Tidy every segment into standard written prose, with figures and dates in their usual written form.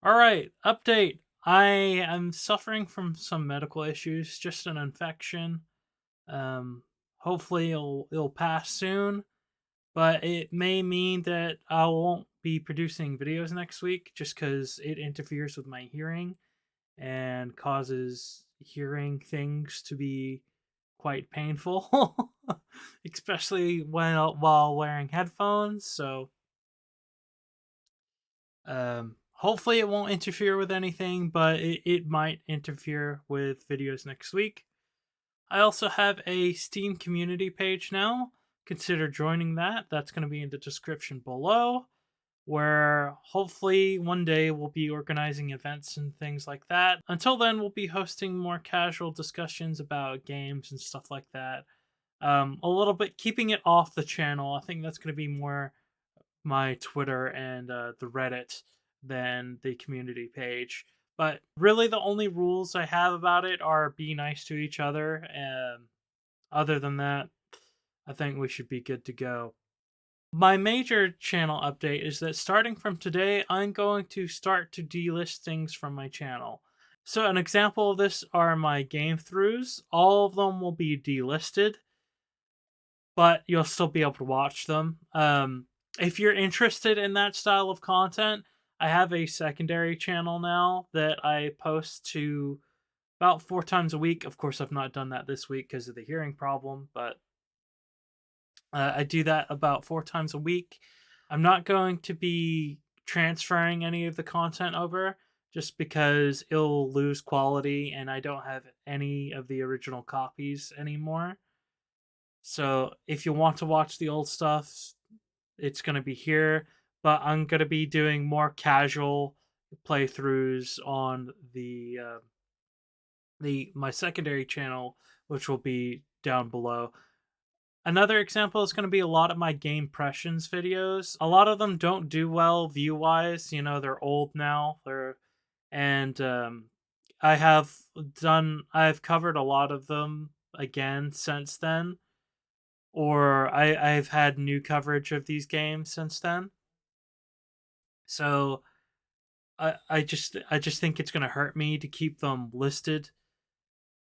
All right, update. I am suffering from some medical issues, just an infection. Um, Hopefully it'll pass soon, but it may mean that I won't be producing videos next week just because it interferes with my hearing and causes hearing things to be quite painful, especially while wearing headphones. So hopefully it won't interfere with anything, but it might interfere with videos next week. I also have a Steam community page now. Consider joining that. That's going to be in the description below, where hopefully one day we'll be organizing events and things like that. Until then, we'll be hosting more casual discussions about games and stuff like that. A little bit keeping it off the channel. I think that's going to be more my Twitter and the Reddit than the community page. But really, the only rules I have about it are be nice to each other. And other than that, I think we should be good to go. My major channel update is that starting from today, I'm going to start to delist things from my channel. So, an example of this are my game throughs. All of them will be delisted, but you'll still be able to watch them. If you're interested in that style of content, I have a secondary channel now that I post to about 4 times a week. Of course, I've not done that this week because of the hearing problem, but I do that about 4 times a week. I'm not going to be transferring any of the content over just because it'll lose quality and I don't have any of the original copies anymore. So if you want to watch the old stuff, it's going to be here, but I'm going to be doing more casual playthroughs on the my secondary channel, which will be down below. Another example is going to be a lot of my game impressions videos. A lot of them don't do well view wise. You know, they're old now. And I have I've covered a lot of them again since then, or I've had new coverage of these games since then. So I just think it's gonna hurt me to keep them listed.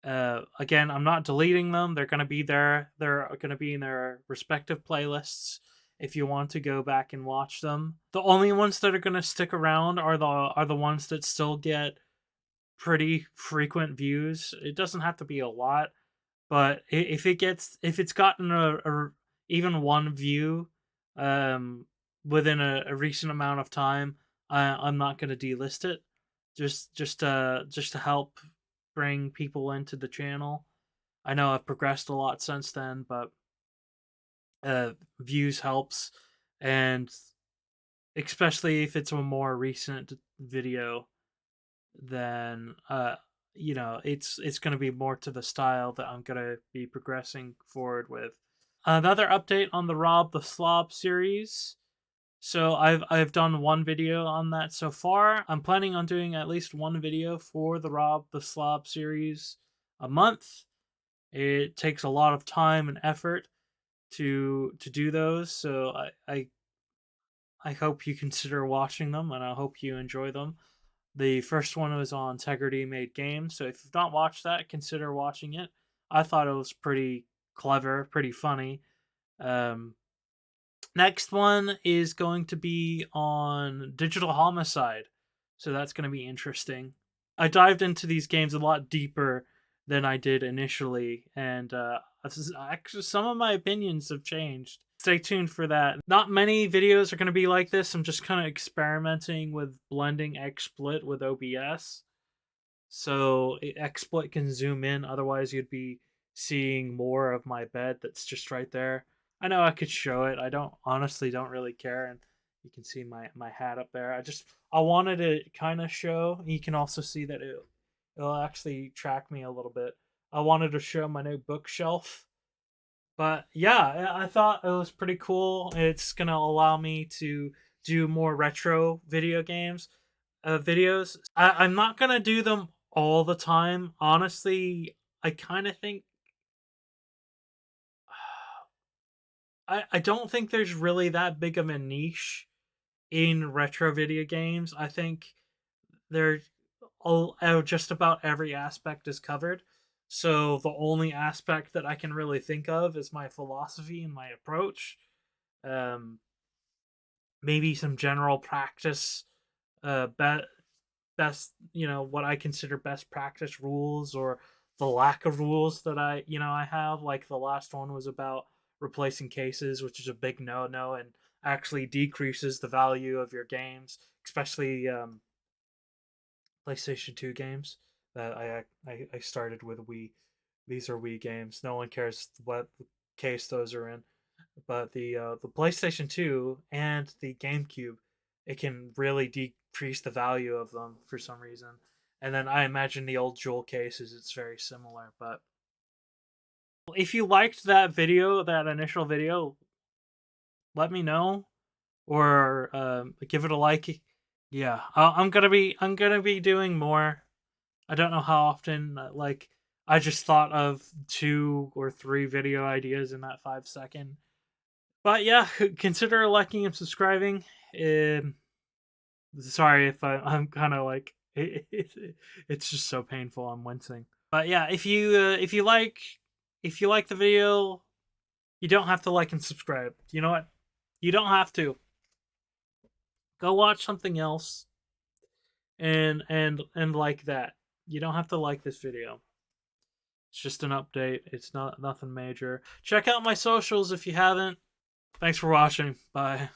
Again, I'm not deleting them. They're gonna be there. They're gonna be in their respective playlists if you want to go back and watch them. The only ones that are gonna stick around are the ones that still get pretty frequent views. It doesn't have to be a lot, but if it's gotten a even one view um within a recent amount of time, I'm not going to delist it, just to help bring people into the channel. I know I've progressed a lot since then, but views helps, and especially if it's a more recent video, then it's going to be more to the style that I'm going to be progressing forward with. Another update on the Rob the Slob series. So I've done one video on that so far. I'm planning on doing at least one video for the Rob the Slob series a month. It takes a lot of time and effort to do those, so I hope you consider watching them and I hope you enjoy them. The first one was on Integrity Made Games, so if you've not watched that, consider watching it. I thought it was pretty clever, pretty funny. Um, Next one is going to be on Digital Homicide, so that's going to be interesting. I dived into these games a lot deeper than I did initially, and actually some of my opinions have changed. Stay tuned for that. Not many videos are going to be like this. I'm just kind of experimenting with blending XSplit with OBS, so XSplit can zoom in. Otherwise, you'd be seeing more of my bed that's just right there. I know I could show it. I don't really care, and you can see my hat up there. I wanted to kind of show. You can also see that it'll actually track me a little bit. I wanted to show my new bookshelf, but yeah, I thought it was pretty cool. It's gonna allow me to do more retro video games videos. I'm not gonna do them all the time. Honestly, I kind of think I don't think there's really that big of a niche in retro video games. I think they're just about every aspect is covered. So the only aspect that I can really think of is my philosophy and my approach. Um, Maybe some general practice, best, what I consider best practice rules, or the lack of rules that I have. Like the last one was about replacing cases, which is a big no and actually decreases the value of your games, especially PlayStation 2 games that I started with Wii. These are Wii games. No one cares what case those are in. But the PlayStation 2 and the GameCube, it can really decrease the value of them for some reason. And then I imagine the old Jewel cases, it's very similar. But if you liked that video, that initial video, let me know, or give it a like. Yeah, I'm gonna be doing more. I don't know how often. Like, I just thought of 2 or 3 video ideas in that 5 second. But yeah, consider liking and subscribing. Um, Sorry if I'm kind of like it's just so painful. I'm wincing. But yeah, if you like the video, you don't have to like and subscribe. You know what? You don't have to. Go watch something else and like that. You don't have to like this video. It's just an update. It's not nothing major. Check out my socials if you haven't. Thanks for watching. Bye.